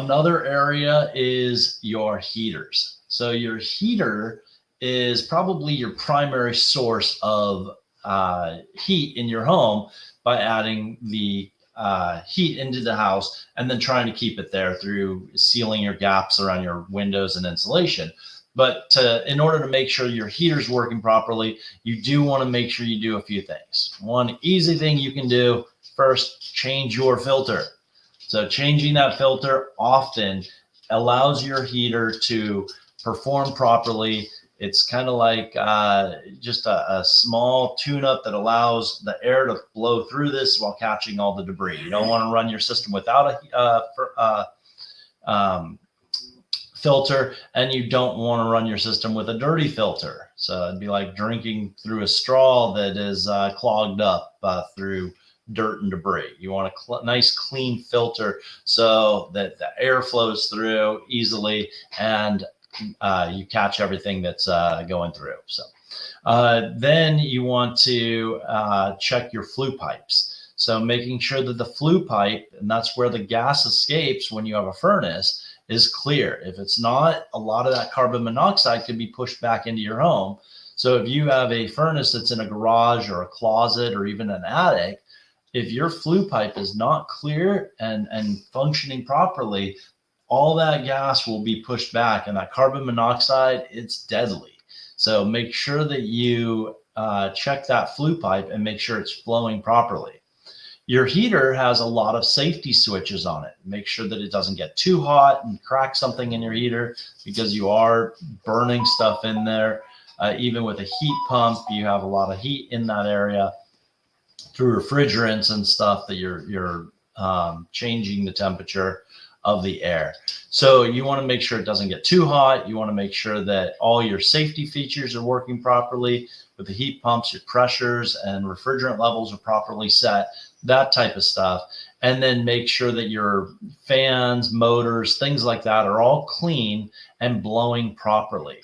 another area is your heaters. So your heater is probably your primary source of heat in your home by adding the heat into the house and then trying to keep it there through sealing your gaps around your windows and insulation. But in order to make sure your heater's working properly, you do want to make sure you do a few things. One easy thing you can do, first, change your filter. So changing that filter often allows your heater to perform properly. It's kind of like just a small tune-up that allows the air to blow through this while catching all the debris. You don't want to run your system without a filter, and you don't want to run your system with a dirty filter. So it'd be like drinking through a straw that is clogged up through dirt and debris. You want a nice clean filter so that the air flows through easily and you catch everything that's going through. So then you want to check your flue pipes. So making sure that the flue pipe, and that's where the gas escapes when you have a furnace, is clear. If it's not, a lot of that carbon monoxide could be pushed back into your home. So if you have a furnace that's in a garage or a closet or even an attic, if your flue pipe is not clear and functioning properly, all that gas will be pushed back, and that carbon monoxide, it's deadly. So make sure that you check that flue pipe and make sure it's flowing properly. Your heater has a lot of safety switches on it. Make sure that it doesn't get too hot and crack something in your heater, because you are burning stuff in there. Even with a heat pump, you have a lot of heat in that area through refrigerants and stuff that you're changing the temperature of the air. So you want to make sure it doesn't get too hot. You want to make sure that all your safety features are working properly with the heat pumps, your pressures and refrigerant levels are properly set, that type of stuff. And then make sure that your fans, motors, things like that are all clean and blowing properly.